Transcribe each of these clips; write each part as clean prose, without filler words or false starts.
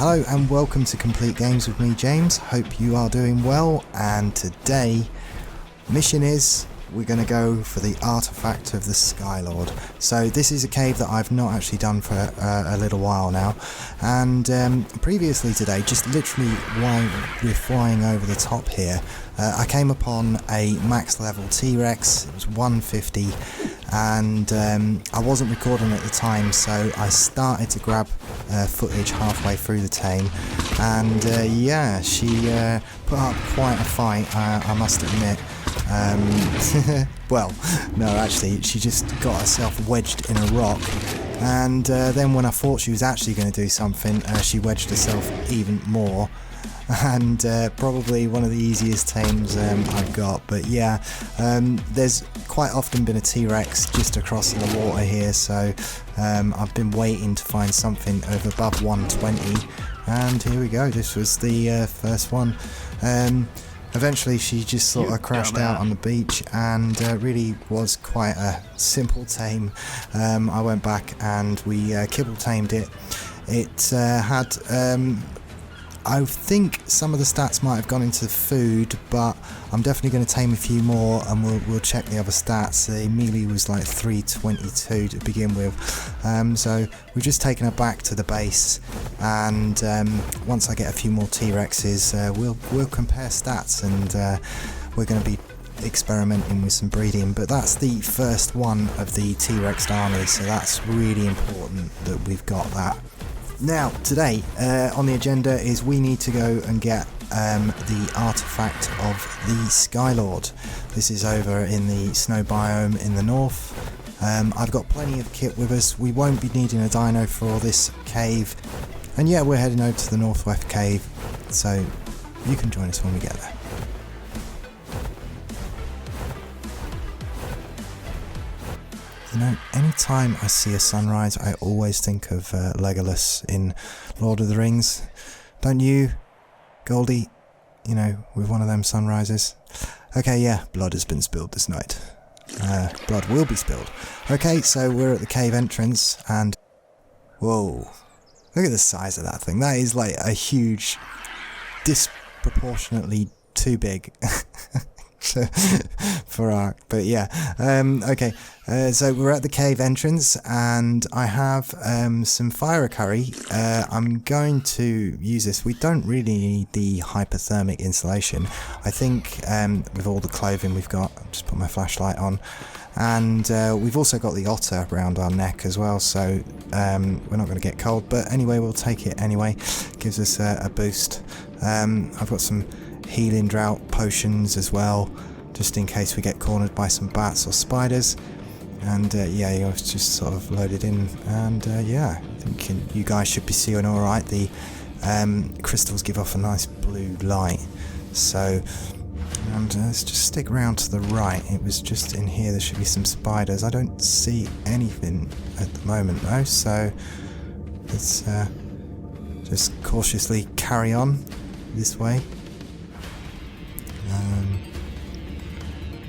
Hello and welcome to Complete Games with me, James. Hope you are doing well, and today mission is we're going to go for the artifact of the Skylord. So this is a cave that I've not actually done for a little while now, and previously today, just literally while we're flying over the top here, I came upon a max level T-Rex. It was 150, and I wasn't recording at the time, so I started to grab footage halfway through the tame, and yeah, she put up quite a fight, I must admit. Well, no, actually, she just got herself wedged in a rock, and then when I thought she was actually going to do something, she wedged herself even more, and probably one of the easiest tames I've got. But yeah, there's quite often been a T-Rex just across the water here, so I've been waiting to find something of above 120, and here we go. This was the first one. Eventually she just sort of crashed out on the beach, and really was quite a simple tame. I went back and we kibble tamed it. It had, I think some of the stats might have gone into food, but I'm definitely going to tame a few more, and we'll check the other stats. The melee was like 322 to begin with, so we've just taken her back to the base, and once I get a few more T-Rexes, we'll compare stats, and we're going to be experimenting with some breeding. But that's the first one of the T-Rex army, so that's really important that we've got that. Now, today on the agenda is we need to go and get the artifact of the Skylord. This is over in the snow biome in the north. I've got plenty of kit with us. We won't be needing a dino for this cave. And yeah, we're heading over to the northwest cave, so you can join us when we get there. You know, anytime I see a sunrise, I always think of Legolas in Lord of the Rings. Don't you, Goldie? You know, with one of them sunrises. Okay, yeah, blood has been spilled this night. Blood will be spilled. Okay, so we're at the cave entrance, and whoa, look at the size of that thing. That is like a huge, disproportionately too big. For Ark, but yeah, okay, so we're at the cave entrance, and I have some fire curry. I'm going to use this. We don't really need the hypothermic insulation. I think with all the clothing we've got, I'll just put my flashlight on, and we've also got the otter around our neck as well, so we're not going to get cold, but anyway, we'll take it anyway. Gives us a boost. I've got some healing drought potions as well, just in case we get cornered by some bats or spiders. And yeah, I was just sort of loaded in, and yeah, I think you guys should be seeing alright. The crystals give off a nice blue light, so, and let's just stick around to the right. It was just in here, there should be some spiders. I don't see anything at the moment though, so let's just cautiously carry on this way.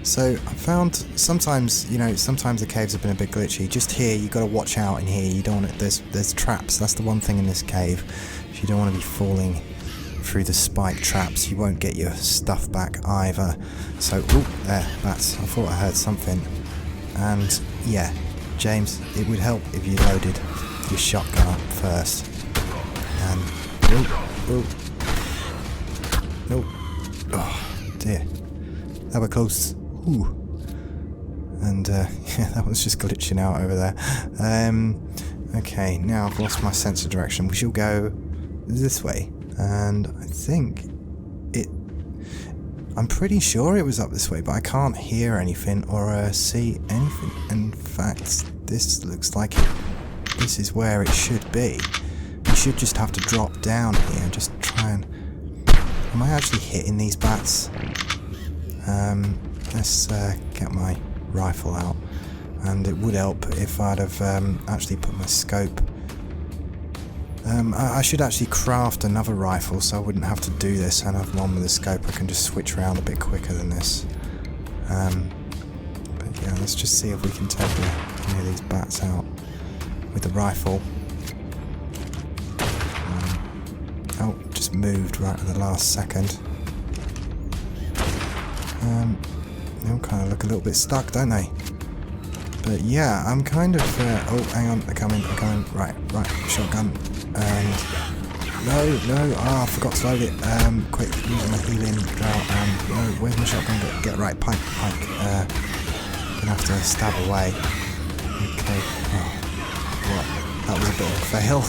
So I found sometimes, you know, sometimes the caves have been a bit glitchy. Just here, you got to watch out in here. You don't want it. There's traps. That's the one thing in this cave. If you don't want to be falling through the spike traps, you won't get your stuff back either. So, oh, there, bats. I thought I heard something. And yeah, James, it would help if you loaded your shotgun up first. And oh dear, that were close. Ooh. And yeah, that was just glitching out over there. Okay, now I've lost my sense of direction. We shall go this way, and I think I'm pretty sure it was up this way, but I can't hear anything or see anything. In fact, this looks like this is where it should be. We should just have to drop down here and just try and... Am I actually hitting these bats? Let's get my rifle out, and it would help if I'd have actually put my scope. I should actually craft another rifle so I wouldn't have to do this and have one with a scope. I can just switch around a bit quicker than this. But yeah, let's just see if we can take any of these bats out with the rifle. Oh, just moved right at the last second. They all kind of look a little bit stuck, don't they? But yeah, I'm kind of... oh, hang on, they're coming. Right, shotgun. And... No, I forgot to load it. Quick, using my healing drought. No, where's my shotgun? Get right, pike. Gonna have to stab away. Okay. Oh, what? That was a bit of a fail.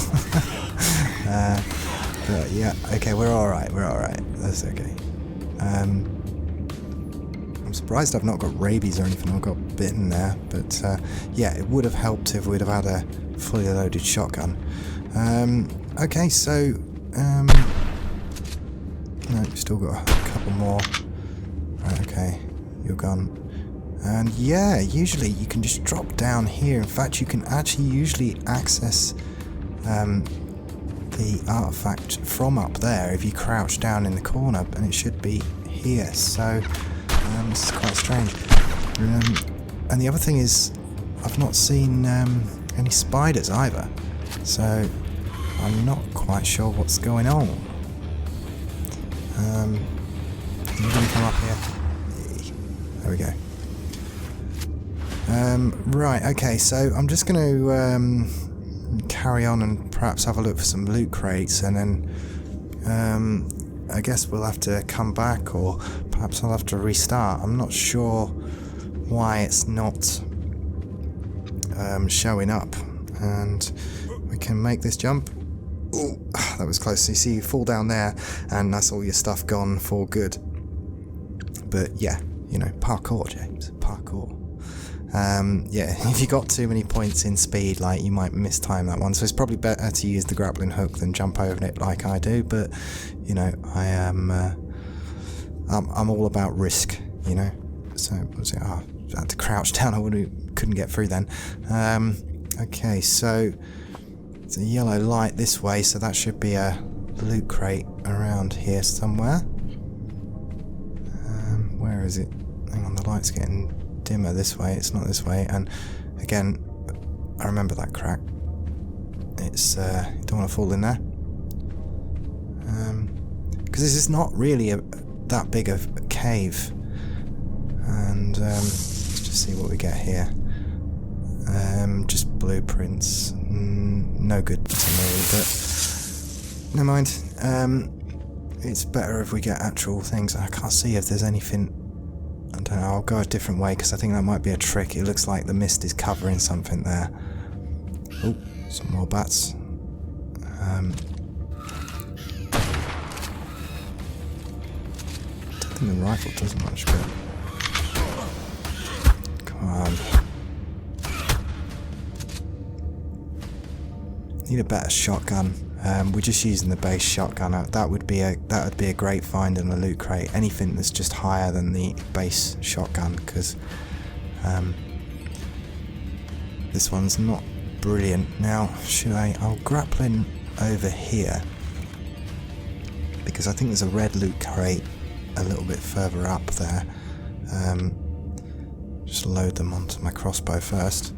But yeah, okay, we're alright. That's okay. I'm surprised I've not got rabies or anything. I've got bitten there. But yeah, it would have helped if we'd have had a fully loaded shotgun. Okay, so no, still got a couple more. Right, okay, you're gone. And yeah, usually you can just drop down here. In fact, you can actually usually access the artifact from up there if you crouch down in the corner, and it should be here. So this is quite strange. And the other thing is, I've not seen any spiders either, so I'm not quite sure what's going on. You're going to come up here. There we go. Right, okay, so I'm just going to carry on and perhaps have a look for some loot crates, and then I guess we'll have to come back, or perhaps I'll have to restart. I'm not sure why it's not showing up, and we can make this jump. Oh, that was close. You see, you fall down there, and that's all your stuff gone for good. But yeah, you know, parkour, James, parkour. Yeah, if you got too many points in speed, like, you might mistime that one. So it's probably better to use the grappling hook than jump over it like I do. But you know, I'm all about risk, you know. So what was it? Oh, I had to crouch down. I couldn't get through then. Okay, so it's a yellow light this way, so that should be a loot crate around here somewhere. Where is it? Hang on, the light's getting dimmer this way. It's not this way. And again, I remember that crack. It's you don't want to fall in there, because this is not really that big of a cave. And let's just see what we get here. Just blueprints. No good to me, but never mind. It's better if we get actual things. I can't see if there's anything. I don't know, I'll go a different way because I think that might be a trick. It looks like the mist is covering something there. Oh, some more bats. I don't think the rifle does much good. Come on. Need a better shotgun. We're just using the base shotgun. That would be a great find in a loot crate. Anything that's just higher than the base shotgun, because this one's not brilliant. Now, I'll grappling over here, because I think there's a red loot crate a little bit further up there. Just load them onto my crossbow first.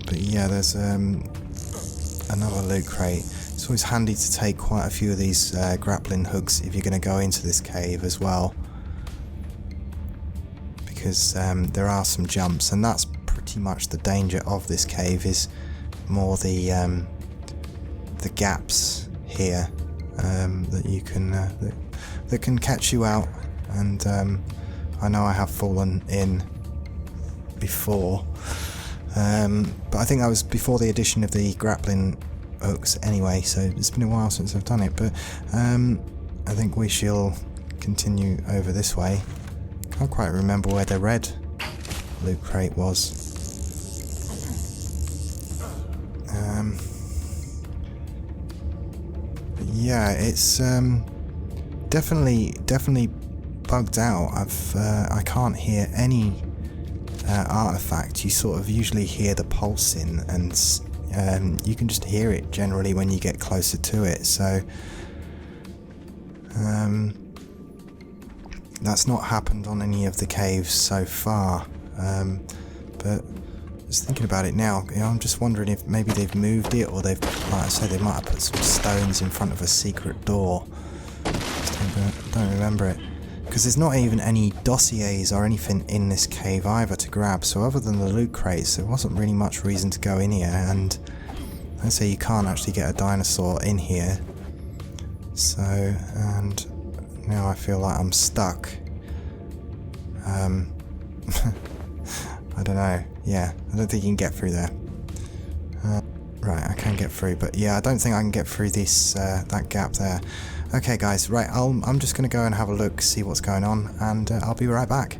But yeah, there's another loot crate. It's always handy to take quite a few of these grappling hooks if you're going to go into this cave as well, because there are some jumps, and that's pretty much the danger of this cave, is more the gaps here that you can that can catch you out. And I know I have fallen in before. But I think that was before the addition of the grappling hooks anyway, so it's been a while since I've done it. But I think we shall continue over this way. Can't quite remember where the red loot crate was. But yeah, it's definitely bugged out. I can't hear any artifact. You sort of usually hear the pulsing, and you can just hear it generally when you get closer to it. So that's not happened on any of the caves so far, but Just thinking about it now, you know, I'm just wondering if maybe they've moved it, or they've, like I said, they might have put some stones in front of a secret door. Just don't remember it. Because there's not even any dossiers or anything in this cave either to grab, so other than the loot crates, there wasn't really much reason to go in here, and let's say you can't actually get a dinosaur in here. So, and now I feel like I'm stuck. I don't know. Yeah, I don't think you can get through there. Right, I can get through, but yeah, I don't think I can get through this that gap there. Okay, guys, right, I'm just going to go and have a look, see what's going on, and I'll be right back.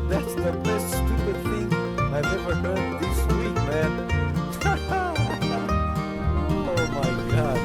That's the best stupid thing I've ever heard this week, man. Oh my god.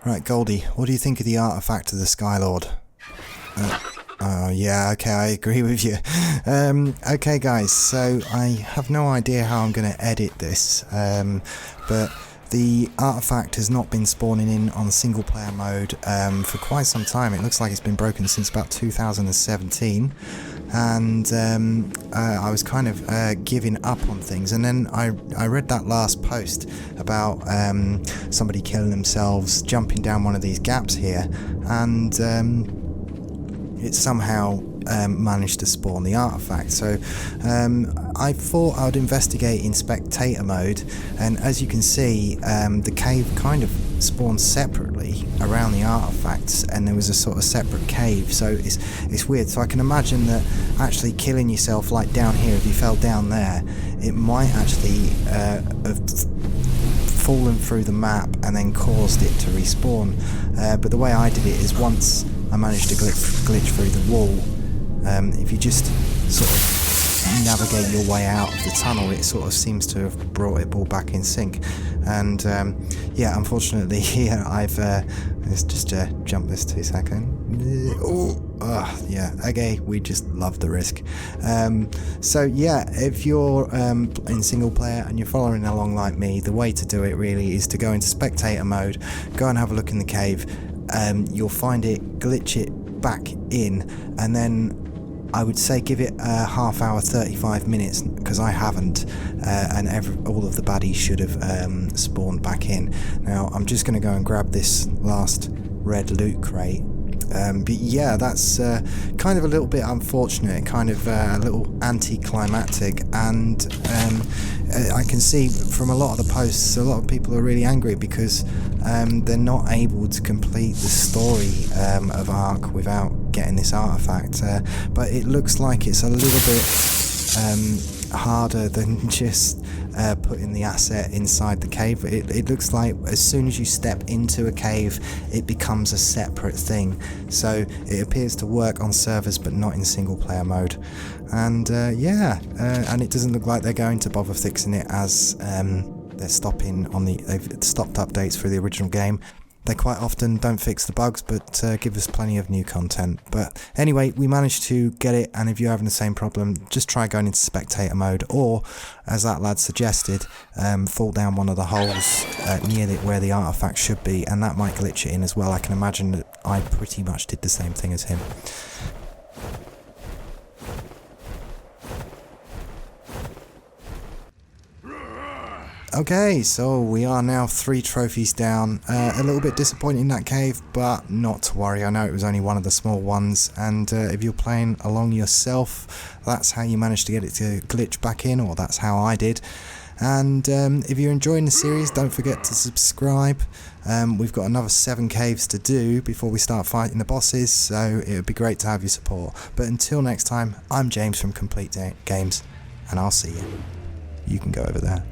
Right, Goldie, what do you think of the artifact of the Skylord? Oh yeah, okay, I agree with you. Okay guys, so I have no idea how I'm going to edit this, but the artifact has not been spawning in on single player mode for quite some time. It looks like it's been broken since about 2017, and I was kind of giving up on things, and then I read that last post about somebody killing themselves jumping down one of these gaps here, and it somehow managed to spawn the artifact. So I thought I would investigate in spectator mode, and as you can see, the cave kind of spawns separately around the artifacts, and there was a sort of separate cave, so it's weird. So I can imagine that actually killing yourself, like down here, if you fell down there, it might actually have fallen through the map and then caused it to respawn. But the way I did it is, once I managed to glitch through the wall, if you just sort of navigate your way out of the tunnel, it sort of seems to have brought it all back in sync. And yeah, unfortunately here I've let's just jump this 2 seconds. Yeah, okay, we just love the risk. So yeah, if you're in single player and you're following along like me, the way to do it really is to go into spectator mode, go and have a look in the cave. You'll find it, glitch it back in, and then I would say give it a half hour, 35 minutes, because I haven't, and all of the baddies should have spawned back in. Now I'm just going to go and grab this last red loot crate. But yeah, that's kind of a little bit unfortunate, kind of a little anticlimactic, and I can see from a lot of the posts, a lot of people are really angry because they're not able to complete the story of Ark without getting this artifact. But it looks like it's a little bit harder than just putting the asset inside the cave. It looks like as soon as you step into a cave, it becomes a separate thing. So it appears to work on servers but not in single player mode. And yeah, and it doesn't look like they're going to bother fixing it, as they've stopped updates for the original game. They quite often don't fix the bugs, but give us plenty of new content. But anyway, we managed to get it, and if you're having the same problem, just try going into spectator mode, or, as that lad suggested, fall down one of the holes near where the artifact should be, and that might glitch it in as well. I can imagine that I pretty much did the same thing as him. Okay, so we are now 3 trophies down. A little bit disappointing in that cave, but not to worry. I know it was only one of the small ones, and if you're playing along yourself, that's how you managed to get it to glitch back in, or that's how I did. And if you're enjoying the series, don't forget to subscribe. We've got another 7 caves to do before we start fighting the bosses, so it would be great to have your support. But until next time, I'm James from Complete Games, and I'll see you. You can go over there.